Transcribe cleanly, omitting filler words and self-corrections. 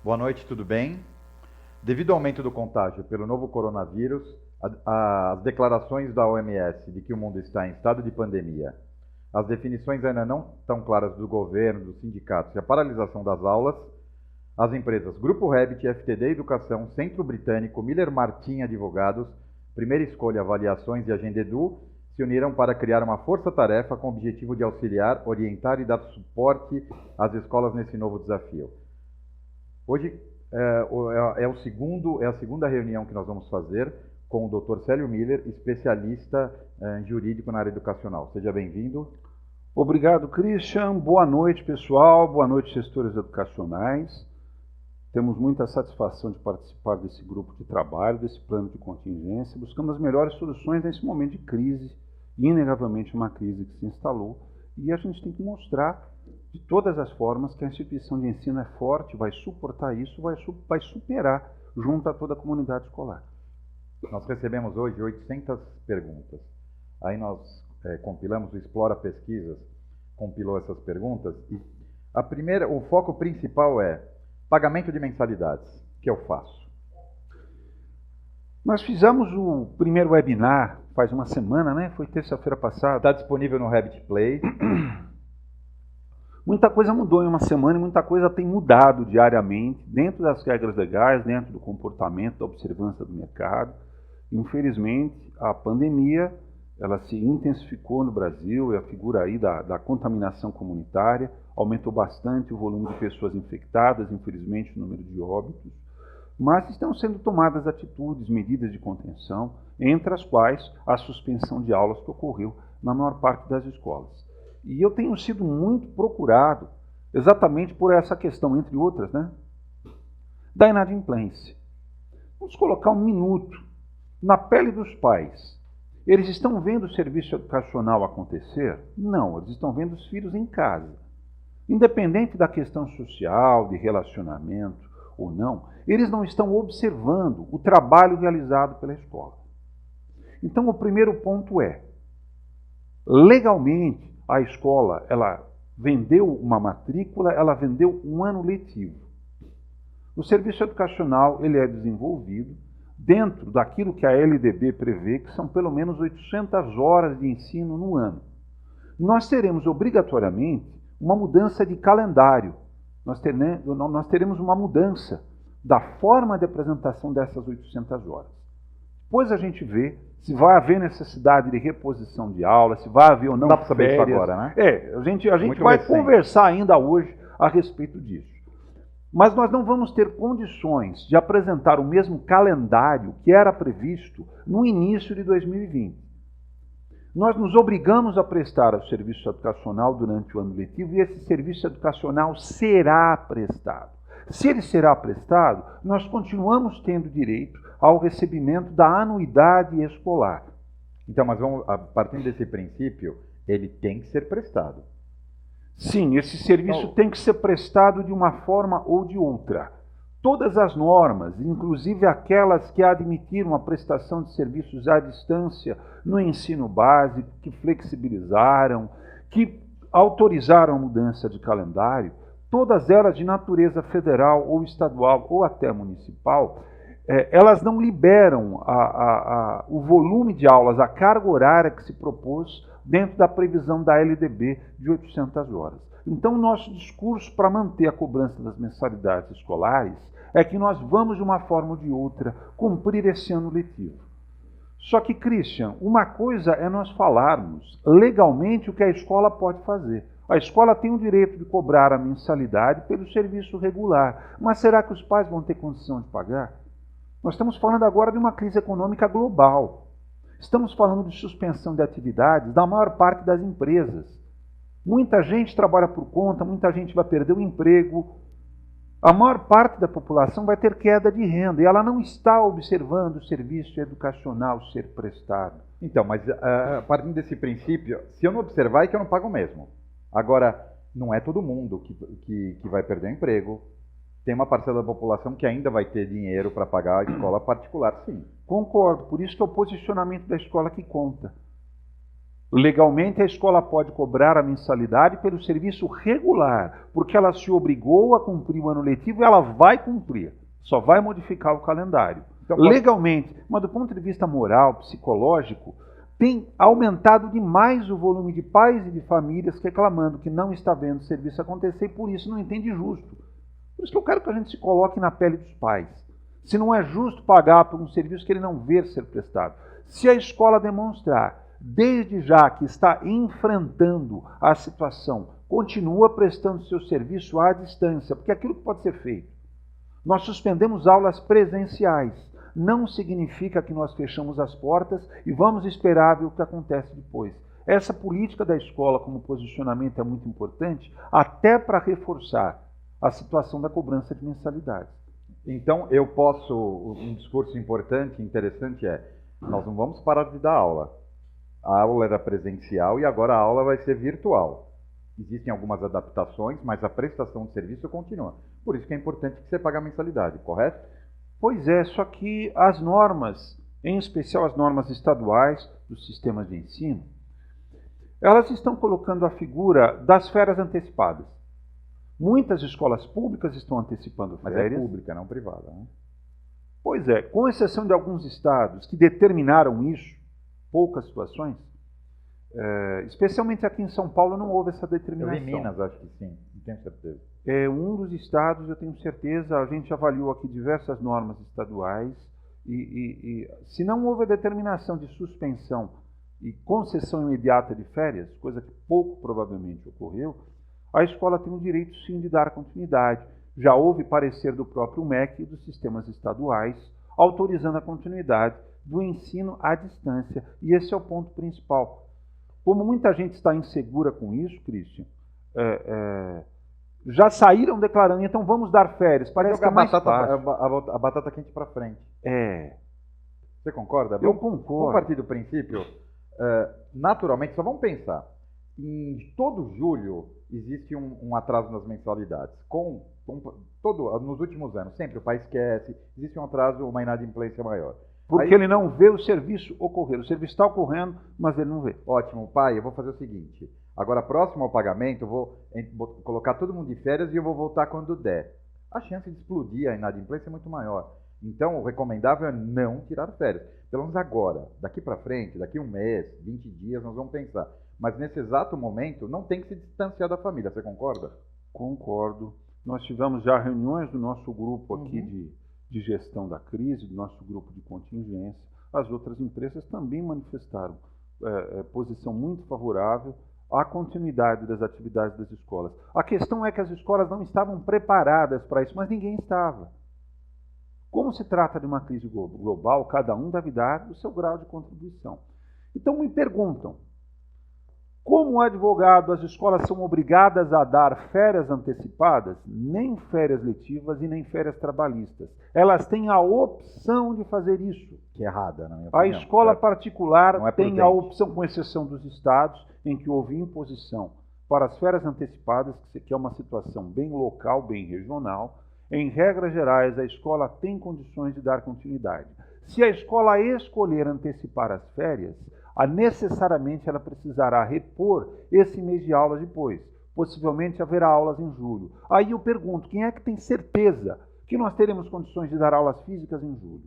Boa noite, tudo bem? Devido ao aumento do contágio pelo novo coronavírus, as declarações da OMS de que o mundo está em estado de pandemia, as definições ainda não tão claras do governo, dos sindicatos e a paralisação das aulas, as empresas Grupo Rebit, FTD Educação, Centro Britânico, Miller Martin Advogados, Primeira Escolha Avaliações e Agenda Edu se uniram para criar uma força-tarefa com o objetivo de auxiliar, orientar e dar suporte às escolas nesse novo desafio. Hoje é a segunda reunião que nós vamos fazer com o Dr. Célio Miller, especialista jurídico na área educacional. Seja bem-vindo. Obrigado, Christian. Boa noite, pessoal. Boa noite, gestores educacionais. Temos muita satisfação de participar desse grupo de trabalho, desse plano de contingência, buscando as melhores soluções nesse momento de crise, inegavelmente uma crise que se instalou, e a gente tem que mostrar de todas as formas que a instituição de ensino é forte, vai suportar isso, vai superar junto a toda a comunidade escolar. Nós recebemos hoje 800 perguntas. Aí nós compilamos, o Explora Pesquisas compilou essas perguntas, e o foco principal é pagamento de mensalidades, que eu faço. Nós fizemos o primeiro webinar faz uma semana, né? Foi terça-feira passada. Está disponível no Rebit Play. Muita coisa mudou em uma semana e muita coisa tem mudado diariamente, dentro das regras legais, dentro do comportamento, da observância do mercado. Infelizmente, a pandemia ela se intensificou no Brasil, e a figura aí da contaminação comunitária aumentou bastante o volume de pessoas infectadas, infelizmente o número de óbitos, mas estão sendo tomadas atitudes, medidas de contenção, entre as quais a suspensão de aulas que ocorreu na maior parte das escolas. E eu tenho sido muito procurado exatamente por essa questão, entre outras, né, da inadimplência. Vamos colocar um minuto na pele dos pais. Eles estão vendo o serviço educacional acontecer? Não, eles estão vendo os filhos em casa. Independente da questão social, de relacionamento ou não, eles não estão observando o trabalho realizado pela escola. Então, o primeiro ponto é, legalmente, a escola ela vendeu uma matrícula, ela vendeu um ano letivo. O serviço educacional ele é desenvolvido dentro daquilo que a LDB prevê, que são pelo menos 800 horas de ensino no ano. Nós teremos obrigatoriamente uma mudança de calendário. Nós teremos uma mudança da forma de apresentação dessas 800 horas. Depois a gente vê se vai haver necessidade de reposição de aula, se vai haver ou não. Dá para saber isso agora, né? A gente vai conversar ainda hoje a respeito disso. Mas nós não vamos ter condições de apresentar o mesmo calendário que era previsto no início de 2020. Nós nos obrigamos a prestar o serviço educacional durante o ano letivo e esse serviço educacional será prestado. Se ele será prestado, nós continuamos tendo direito ao recebimento da anuidade escolar. Então, mas a partir desse princípio, ele tem que ser prestado. Sim, esse serviço tem que ser prestado de uma forma ou de outra. Todas as normas, inclusive aquelas que admitiram a prestação de serviços à distância no ensino básico, que flexibilizaram, que autorizaram a mudança de calendário, todas elas de natureza federal ou estadual ou até municipal, elas não liberam o volume de aulas, a carga horária que se propôs dentro da previsão da LDB de 800 horas. Então, o nosso discurso para manter a cobrança das mensalidades escolares é que nós vamos, de uma forma ou de outra, cumprir esse ano letivo. Só que, Christian, uma coisa é nós falarmos legalmente o que a escola pode fazer. A escola tem o direito de cobrar a mensalidade pelo serviço regular, mas será que os pais vão ter condição de pagar? Nós estamos falando agora de uma crise econômica global. Estamos falando de suspensão de atividades da maior parte das empresas. Muita gente trabalha por conta, muita gente vai perder o emprego. A maior parte da população vai ter queda de renda e ela não está observando o serviço educacional ser prestado. Então, mas a partir desse princípio, se eu não observar, é que eu não pago mesmo. Agora, não é todo mundo que vai perder o emprego. Tem uma parcela da população que ainda vai ter dinheiro para pagar a escola particular, sim. Concordo, por isso que é o posicionamento da escola que conta. Legalmente, a escola pode cobrar a mensalidade pelo serviço regular, porque ela se obrigou a cumprir o ano letivo e ela vai cumprir, só vai modificar o calendário. Então, legalmente, mas do ponto de vista moral, psicológico, tem aumentado demais o volume de pais e de famílias reclamando que não está vendo o serviço acontecer e por isso não entende justo. Por isso que eu quero que a gente se coloque na pele dos pais. Se não é justo pagar por um serviço que ele não vê ser prestado. Se a escola demonstrar, desde já que está enfrentando a situação, continua prestando seu serviço à distância, porque é aquilo que pode ser feito. Nós suspendemos aulas presenciais. Não significa que nós fechamos as portas e vamos esperar ver o que acontece depois. Essa política da escola como posicionamento é muito importante, até para reforçar a situação da cobrança de mensalidades. Então, um discurso importante, interessante nós não vamos parar de dar aula. A aula era presencial e agora a aula vai ser virtual. Existem algumas adaptações, mas a prestação de serviço continua. Por isso que é importante que você pague a mensalidade, correto? Pois é, só que as normas, em especial as normas estaduais dos sistemas de ensino, elas estão colocando a figura das férias antecipadas. Muitas escolas públicas estão antecipando férias. Mas é pública, não privada, né? Pois é, com exceção de alguns estados que determinaram isso, poucas situações, especialmente aqui em São Paulo não houve essa determinação. Eu vi Minas, acho que sim, não tenho certeza. Um dos estados, eu tenho certeza, a gente avaliou aqui diversas normas estaduais e se não houve a determinação de suspensão e concessão imediata de férias, coisa que pouco provavelmente ocorreu, a escola tem o direito sim de dar continuidade. Já houve parecer do próprio MEC e dos sistemas estaduais autorizando a continuidade do ensino à distância. E esse é o ponto principal. Como muita gente está insegura com isso, Christian, já saíram declarando, então vamos dar férias. Parece que é mais fácil. A batata quente para frente. Você concorda? Eu concordo. Vamos partir do princípio, naturalmente, só vamos pensar. Em todo julho existe um atraso nas mensalidades. Nos últimos anos, sempre o pai esquece, existe um atraso, uma inadimplência maior. Porque ele não vê o serviço ocorrer. O serviço está ocorrendo, mas ele não vê. Ótimo, pai, eu vou fazer o seguinte. Agora, próximo ao pagamento, eu vou colocar todo mundo de férias e eu vou voltar quando der. A chance de explodir a inadimplência é muito maior. Então, o recomendável é não tirar férias. Pelo menos agora. Daqui para frente, daqui um mês, 20 dias, nós vamos pensar. Mas nesse exato momento, não tem que se distanciar da família. Você concorda? Concordo. Nós tivemos já reuniões do nosso grupo aqui de gestão da crise, do nosso grupo de contingência. As outras empresas também manifestaram posição muito favorável à continuidade das atividades das escolas. A questão é que as escolas não estavam preparadas para isso, mas ninguém estava. Como se trata de uma crise global, cada um deve dar o seu grau de contribuição. Então me perguntam, como advogado, as escolas são obrigadas a dar férias antecipadas? Nem férias letivas e nem férias trabalhistas. Elas têm a opção de fazer isso. Que é errada, na minha opinião. A escola particular tem a opção, com exceção dos estados, em que houve imposição para as férias antecipadas, que é uma situação bem local, bem regional. Em regras gerais, a escola tem condições de dar continuidade. Se a escola escolher antecipar as férias, necessariamente ela precisará repor esse mês de aulas depois. Possivelmente haverá aulas em julho. Aí eu pergunto, quem é que tem certeza que nós teremos condições de dar aulas físicas em julho?